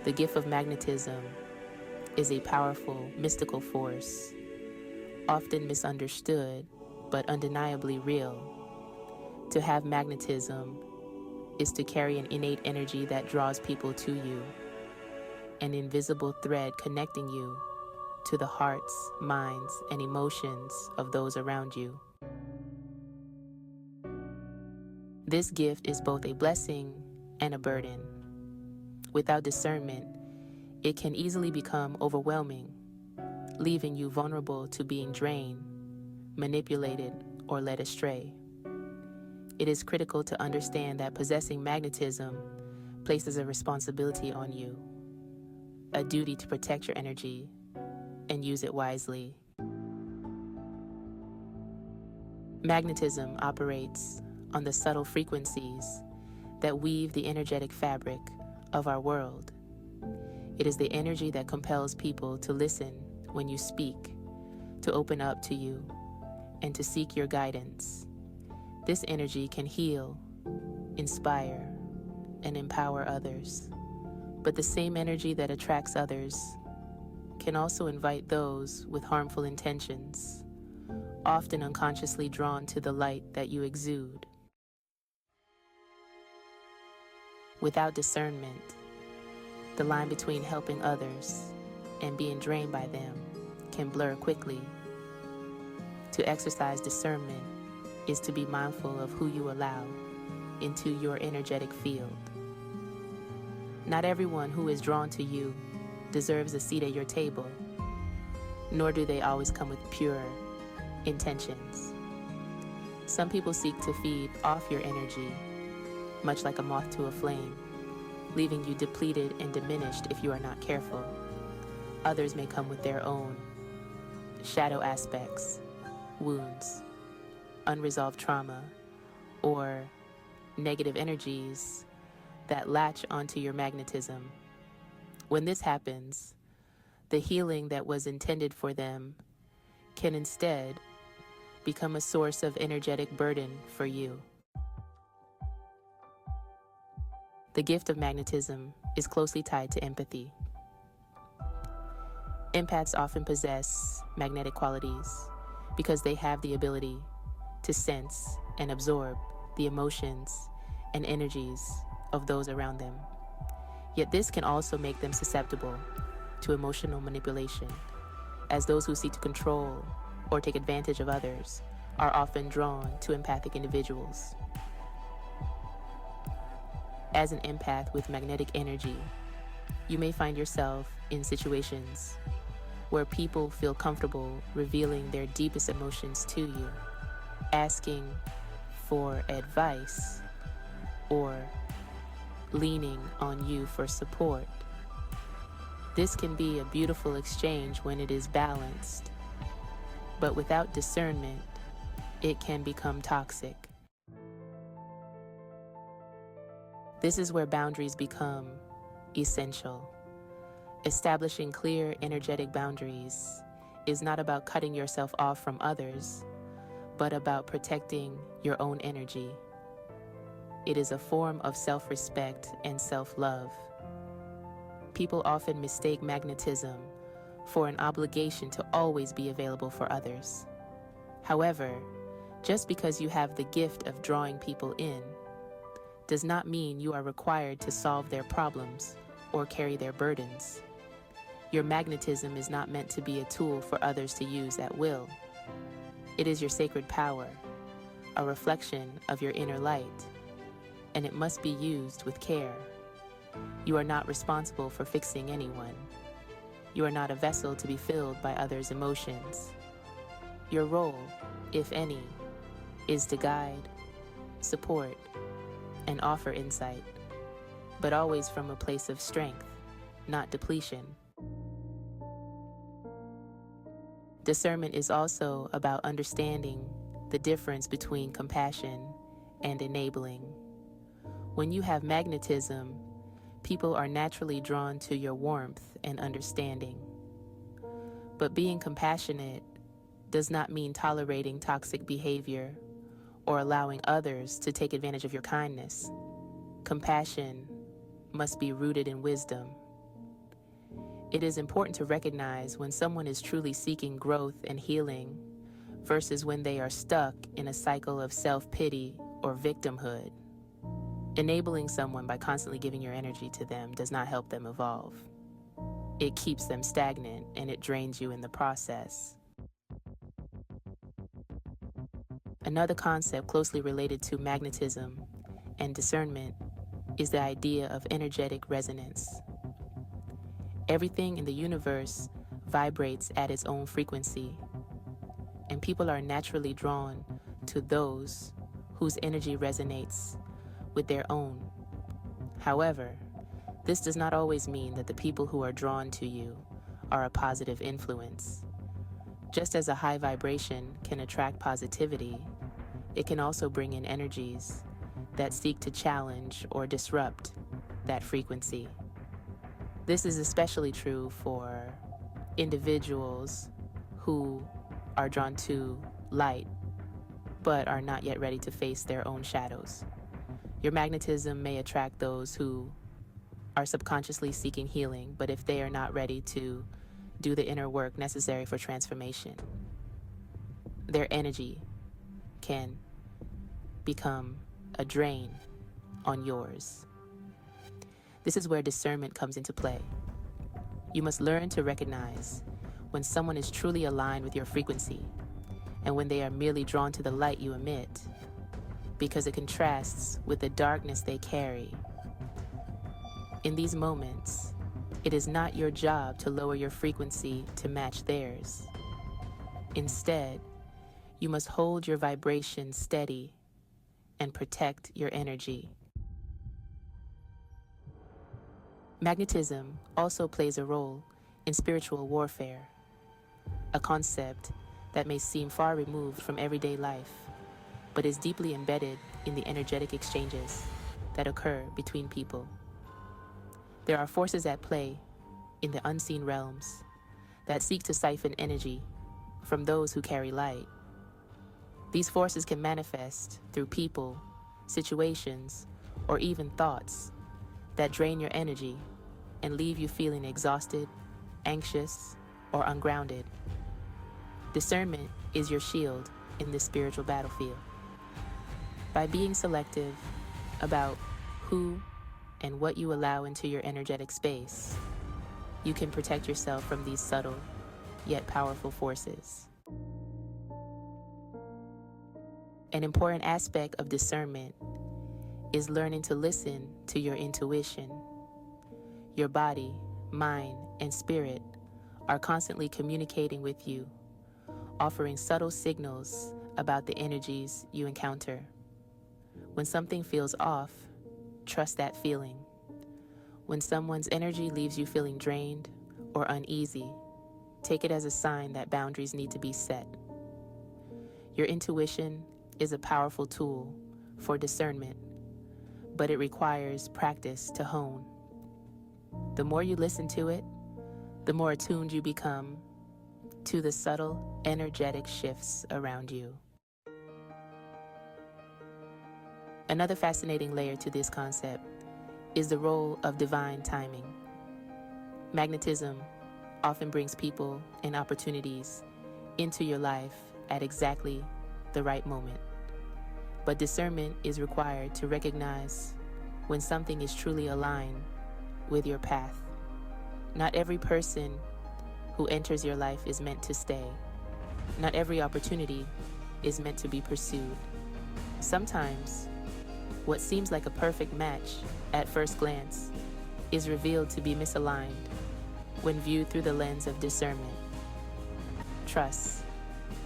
The gift of magnetism is a powerful, mystical force, often misunderstood, but undeniably real. To have magnetism is to carry an innate energy that draws people to you, an invisible thread connecting you to the hearts, minds, and emotions of those around you. This gift is both a blessing and a burden. Without discernment, it can easily become overwhelming, leaving you vulnerable to being drained, manipulated, or led astray. It is critical to understand that possessing magnetism places a responsibility on you, a duty to protect your energy and use it wisely. Magnetism operates on the subtle frequencies that weave the energetic fabric of our world. It is the energy that compels people to listen when you speak, to open up to you, and to seek your guidance. This energy can heal, inspire, and empower others. But the same energy that attracts others can also invite those with harmful intentions, often unconsciously drawn to the light that you exude. Without discernment, the line between helping others and being drained by them can blur quickly. To exercise discernment is to be mindful of who you allow into your energetic field. Not everyone who is drawn to you deserves a seat at your table, nor do they always come with pure intentions. Some people seek to feed off your energy, much like a moth to a flame, leaving you depleted and diminished if you are not careful. Others may come with their own shadow aspects, wounds, unresolved trauma, or negative energies that latch onto your magnetism. When this happens, the healing that was intended for them can instead become a source of energetic burden for you. The gift of magnetism is closely tied to empathy. Empaths often possess magnetic qualities because they have the ability to sense and absorb the emotions and energies of those around them. Yet this can also make them susceptible to emotional manipulation, as those who seek to control or take advantage of others are often drawn to empathic individuals. As an empath with magnetic energy, you may find yourself in situations where people feel comfortable revealing their deepest emotions to you, asking for advice or leaning on you for support. This can be a beautiful exchange when it is balanced, but without discernment, it can become toxic. This is where boundaries become essential. Establishing clear energetic boundaries is not about cutting yourself off from others, but about protecting your own energy. It is a form of self-respect and self-love. People often mistake magnetism for an obligation to always be available for others. However, just because you have the gift of drawing people in does not mean you are required to solve their problems or carry their burdens. Your magnetism is not meant to be a tool for others to use at will. It is your sacred power, a reflection of your inner light, and it must be used with care. You are not responsible for fixing anyone. You are not a vessel to be filled by others' emotions. Your role, if any, is to guide, support, and offer insight, but always from a place of strength, not depletion. Discernment is also about understanding the difference between compassion and enabling. When you have magnetism, people are naturally drawn to your warmth and understanding. But being compassionate does not mean tolerating toxic behavior or allowing others to take advantage of your kindness. Compassion must be rooted in wisdom, It is important to recognize when someone is truly seeking growth and healing versus when they are stuck in a cycle of self-pity or victimhood. Enabling someone by constantly giving your energy to them does not help them evolve. It keeps them stagnant and it drains you in the process. Another concept closely related to magnetism and discernment is the idea of energetic resonance. Everything in the universe vibrates at its own frequency, and people are naturally drawn to those whose energy resonates with their own. However, this does not always mean that the people who are drawn to you are a positive influence. Just as a high vibration can attract positivity, it can also bring in energies that seek to challenge or disrupt that frequency. This is especially true for individuals who are drawn to light but are not yet ready to face their own shadows. Your magnetism may attract those who are subconsciously seeking healing, but if they are not ready to do the inner work necessary for transformation, their energy can become a drain on yours. This is where discernment comes into play. You must learn to recognize when someone is truly aligned with your frequency and when they are merely drawn to the light you emit, because it contrasts with the darkness they carry. In these moments, it is not your job to lower your frequency to match theirs. Instead, you must hold your vibration steady and protect your energy. Magnetism also plays a role in spiritual warfare, a concept that may seem far removed from everyday life, but is deeply embedded in the energetic exchanges that occur between people. There are forces at play in the unseen realms that seek to siphon energy from those who carry light. These forces can manifest through people, situations, or even thoughts that drain your energy and leave you feeling exhausted, anxious, or ungrounded. Discernment is your shield in this spiritual battlefield. By being selective about who and what you allow into your energetic space, you can protect yourself from these subtle yet powerful forces. An important aspect of discernment is learning to listen to your intuition. Your body, mind, and spirit are constantly communicating with you, offering subtle signals about the energies you encounter. When something feels off, trust that feeling. When someone's energy leaves you feeling drained or uneasy, take it as a sign that boundaries need to be set. Your intuition is a powerful tool for discernment, but it requires practice to hone. The more you listen to it, the more attuned you become to the subtle, energetic shifts around you. Another fascinating layer to this concept is the role of divine timing. Magnetism often brings people and opportunities into your life at exactly the right moment. But discernment is required to recognize when something is truly aligned with your path. Not every person who enters your life is meant to stay. Not every opportunity is meant to be pursued. Sometimes, what seems like a perfect match at first glance is revealed to be misaligned when viewed through the lens of discernment. Trust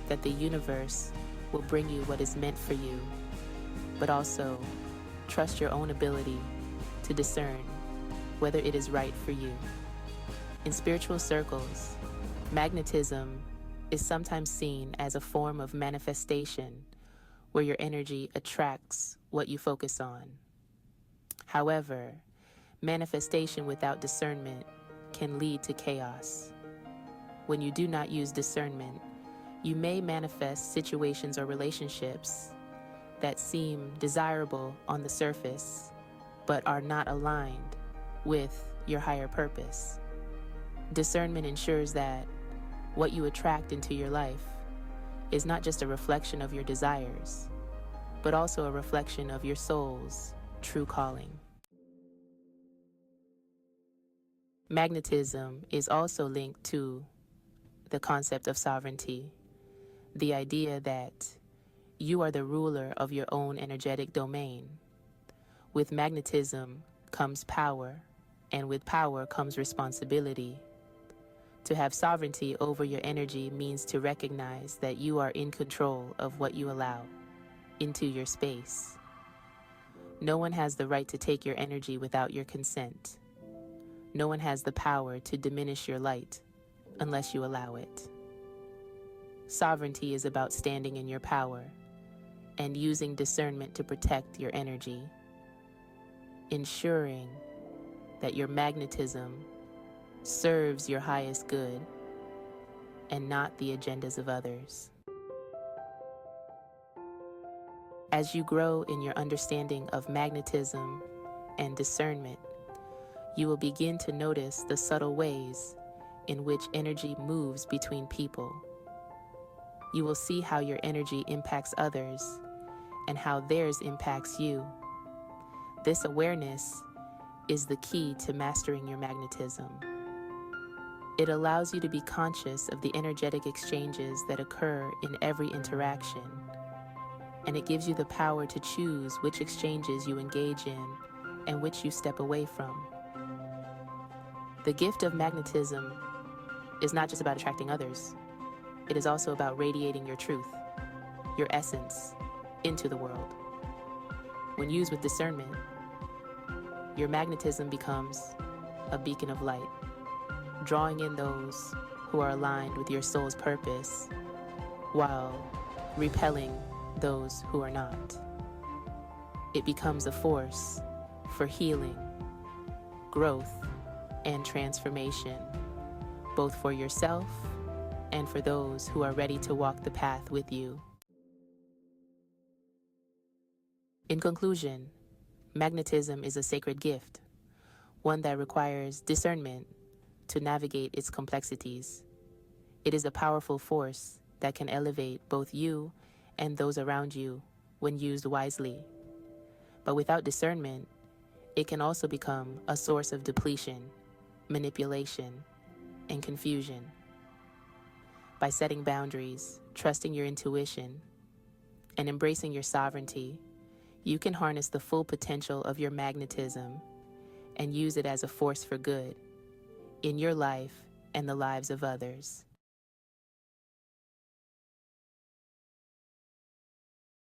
that the universe will bring you what is meant for you, but also trust your own ability to discern whether it is right for you. In spiritual circles, magnetism is sometimes seen as a form of manifestation where your energy attracts what you focus on. However, manifestation without discernment can lead to chaos. When you do not use discernment, you may manifest situations or relationships that seem desirable on the surface, but are not aligned with your higher purpose. Discernment ensures that what you attract into your life is not just a reflection of your desires, but also a reflection of your soul's true calling. Magnetism is also linked to the concept of sovereignty, the idea that you are the ruler of your own energetic domain. With magnetism comes power, and with power comes responsibility. To have sovereignty over your energy means to recognize that you are in control of what you allow into your space. No one has the right to take your energy without your consent. No one has the power to diminish your light unless you allow it. Sovereignty is about standing in your power and using discernment to protect your energy, ensuring that your magnetism serves your highest good and not the agendas of others. As you grow in your understanding of magnetism and discernment, you will begin to notice the subtle ways in which energy moves between people. You will see how your energy impacts others and how theirs impacts you. This awareness is the key to mastering your magnetism. It allows you to be conscious of the energetic exchanges that occur in every interaction, and it gives you the power to choose which exchanges you engage in and which you step away from. The gift of magnetism is not just about attracting others. It is also about radiating your truth, your essence, into the world. When used with discernment, your magnetism becomes a beacon of light, drawing in those who are aligned with your soul's purpose, while repelling those who are not. It becomes a force for healing, growth, and transformation, both for yourself and for those who are ready to walk the path with you. In conclusion, magnetism is a sacred gift, one that requires discernment to navigate its complexities. It is a powerful force that can elevate both you and those around you when used wisely. But without discernment, it can also become a source of depletion, manipulation, and confusion. By setting boundaries, trusting your intuition, and embracing your sovereignty, you can harness the full potential of your magnetism and use it as a force for good in your life and the lives of others.